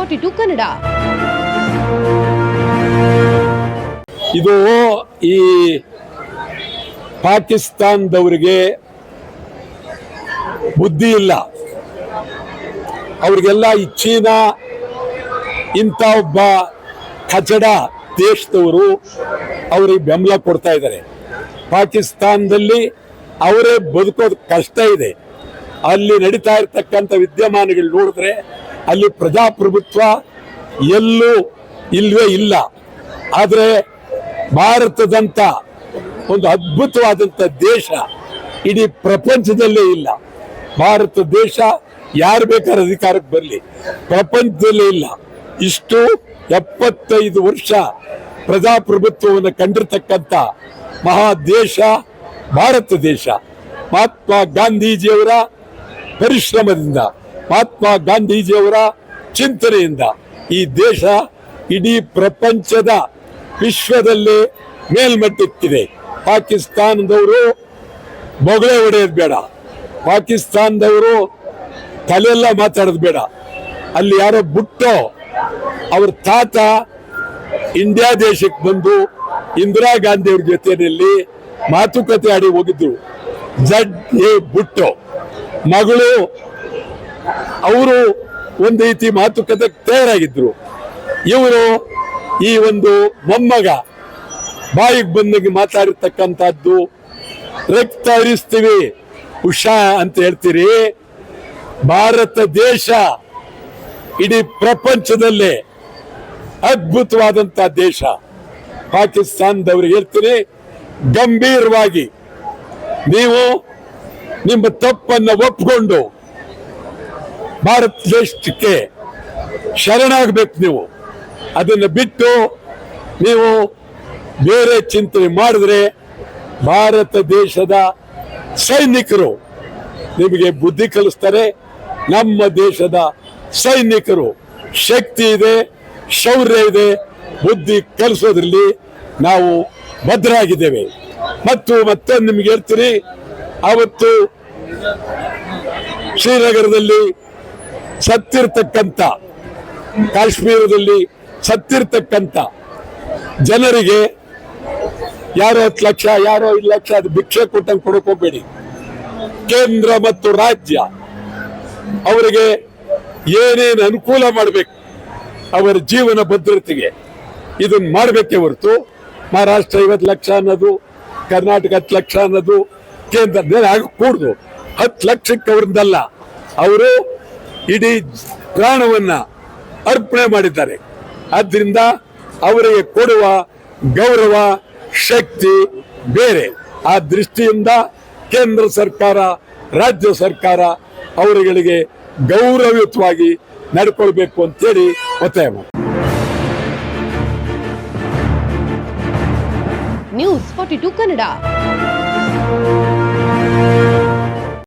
42 ಕನ್ನಡ. ಇದು ಈ ಪಾಕಿಸ್ತಾನದವರಿಗೆ ಬುದ್ಧಿ ಇಲ್ಲ. ಅವ್ರಿಗೆಲ್ಲ ಈ ಚೀನಾ ಇಂಥ ಒಬ್ಬ ಕಚಡ ದೇಶದವರು ಅವರಿಗೆ ಬೆಂಬಲ ಕೊಡ್ತಾ ಇದ್ದಾರೆ. ಪಾಕಿಸ್ತಾನದಲ್ಲಿ ಅವರೇ ಬದುಕೋದು ಕಷ್ಟ ಇದೆ. ಅಲ್ಲಿ ನಡೀತಾ ಇರ್ತಕ್ಕಂಥ ವಿದ್ಯಮಾನಗಳು ನೋಡಿದ್ರೆ ಅಲ್ಲಿ ಪ್ರಜಾಪ್ರಭುತ್ವ ಎಲ್ಲೂ ಇಲ್ವೇ ಇಲ್ಲ. ಆದರೆ ಭಾರತದಂಥ ಒಂದು ಅದ್ಭುತವಾದಂಥ ದೇಶ ಇಡೀ ಪ್ರಪಂಚದಲ್ಲೇ ಇಲ್ಲ. ಭಾರತ ದೇಶ ಯಾರು ಬೇಕಾದ್ರೆ ಅಧಿಕಾರಕ್ಕೆ ಬರಲಿ, ಪ್ರಪಂಚದಲ್ಲೇ ಇಲ್ಲ. ಇಷ್ಟು 75 ವರ್ಷ ಪ್ರಜಾಪ್ರಭುತ್ವವನ್ನು ಕಂಡಿರ್ತಕ್ಕಂಥ ಮಹಾದೇಶ ಭಾರತ ದೇಶ. ಮಹಾತ್ಮ ಗಾಂಧೀಜಿಯವರ ಪರಿಶ್ರಮದಿಂದ, ಮಹಾತ್ಮ ಗಾಂಧೀಜಿಯವರ ಚಿಂತನೆಯಿಂದ ಈ ದೇಶ ಇಡೀ ಪ್ರಪಂಚದ ವಿಶ್ವದಲ್ಲೇ ಮೇಲ್ಮಟ್ಟಕ್ಕಿದೆ. ಪಾಕಿಸ್ತಾನದವರು ಬೊಗಳೆ ಹೊಡೆಯೋದು ಬೇಡ, ಪಾಕಿಸ್ತಾನದವರು ತಲೆಯೆಲ್ಲ ಮಾತಾಡೋದು ಬೇಡ. ಅಲ್ಲಿ ಯಾರೋ ಬಿಟ್ಟು ಅವ್ರ ತಾತ ಇಂಡಿಯಾ ದೇಶಕ್ಕೆ ಬಂದು ಇಂದಿರಾ ಗಾಂಧಿ ಅವ್ರ ಜೊತೆಯಲ್ಲಿ ಮಾತುಕತೆ ಆಡಿ ಹೋಗಿದ್ರು. ZA ಬುಟ್ಟೋ ಮಗಳು ಅವರು ಒಂದು ರೀತಿ ಮಾತುಕತೆ ತಯಾರಾಗಿದ್ರು. ಇವರು ಈ ಒಂದು ಮೊಮ್ಮಗ ಬಾಯಿಗೆ ಬಂದಂಗೆ ಮಾತಾಡಿರ್ತಕ್ಕಂಥದ್ದು, ರಕ್ತ ಹರಿಸ್ತೀವಿ ಉಷಾ ಅಂತ ಹೇಳ್ತೀರಿ. ಭಾರತ ದೇಶ ಇಡೀ ಪ್ರಪಂಚದಲ್ಲೇ ಅದ್ಭುತವಾದಂಥ ದೇಶ. ಪಾಕಿಸ್ತಾನದವ್ರಿಗೆ ಹೇಳ್ತೀನಿ, ಗಂಭೀರವಾಗಿ ನೀವು ನಿಮ್ಮ ತಪ್ಪನ್ನು ಒಪ್ಪಿಕೊಂಡು ಭಾರತ ದೇಶಕ್ಕೆ ಶರಣಾಗಬೇಕು. ನೀವು ಅದನ್ನು ಬಿಟ್ಟು ನೀವು ಬೇರೆ ಚಿಂತನೆ ಮಾಡಿದ್ರೆ ಭಾರತ ದೇಶದ ಸೈನಿಕರು ನಿಮಗೆ ಬುದ್ಧಿ ಕಲಿಸ್ತಾರೆ. ನಮ್ಮ ದೇಶದ ಸೈನಿಕರು ಶಕ್ತಿ ಇದೆ, ಶೌರ್ಯ ಇದೆ, ಬುದ್ಧಿ ಕಲಿಸೋದ್ರಲ್ಲಿ ನಾವು ಭದ್ರಾಗಿದ್ದೇವೆ. ಮತ್ತೆ ನಿಮ್ಗೆ ಹೇಳ್ತೀನಿ, ಅವತ್ತು ಶ್ರೀನಗರದಲ್ಲಿ ಸತ್ತಿರ್ತಕ್ಕಂಥ, ಕಾಶ್ಮೀರದಲ್ಲಿ ಸತ್ತಿರ್ತಕ್ಕಂಥ ಜನರಿಗೆ ಯಾರೋ 10 ಲಕ್ಷ, ಯಾರೋ 1 ಲಕ್ಷ ಅದು ಭಿಕ್ಷೆ ಕೊಟ್ಟಂಗೆ ಕೊಡಕ್ಕೆ ಹೋಗ್ಬೇಡಿ. ಕೇಂದ್ರ ಮತ್ತು ರಾಜ್ಯ ಅವರಿಗೆ ಏನೇನು ಅನುಕೂಲ ಮಾಡಬೇಕು ಅವರ ಜೀವನ ಭದ್ರತೆಗೆ ಇದನ್ನು ಮಾಡಬೇಕೇ ಹೊರತು ಮಹಾರಾಷ್ಟ್ರ 50 ಲಕ್ಷ ಅನ್ನೋದು, ಕರ್ನಾಟಕ 10 ಲಕ್ಷ ಅನ್ನೋದು ಕೇಂದ್ರ ಆಗಕೂಡ್ದು. 10 ಲಕ್ಷಕ್ಕೆ ಅವ್ರದ್ದಲ್ಲ, ಅವರು ಇಡೀ ಪ್ರಾಣವನ್ನ ಅರ್ಪಣೆ ಮಾಡಿದ್ದಾರೆ. ಆದ್ದರಿಂದ ಅವರಿಗೆ ಕೊಡುವ ಗೌರವ ಶಕ್ತಿ ಬೇರೆ. ಆ ದೃಷ್ಟಿಯಿಂದ ಕೇಂದ್ರ ಸರ್ಕಾರ, ರಾಜ್ಯ ಸರ್ಕಾರ ಅವರುಗಳಿಗೆ ಗೌರವಯುತವಾಗಿ ನಡ್ಕೊಳ್ಬೇಕು ಅಂತೇಳಿ ಒತ್ತಾಯ ಮಾಡಿ. ನ್ಯೂಸ್ 42 ಕನ್ನಡ.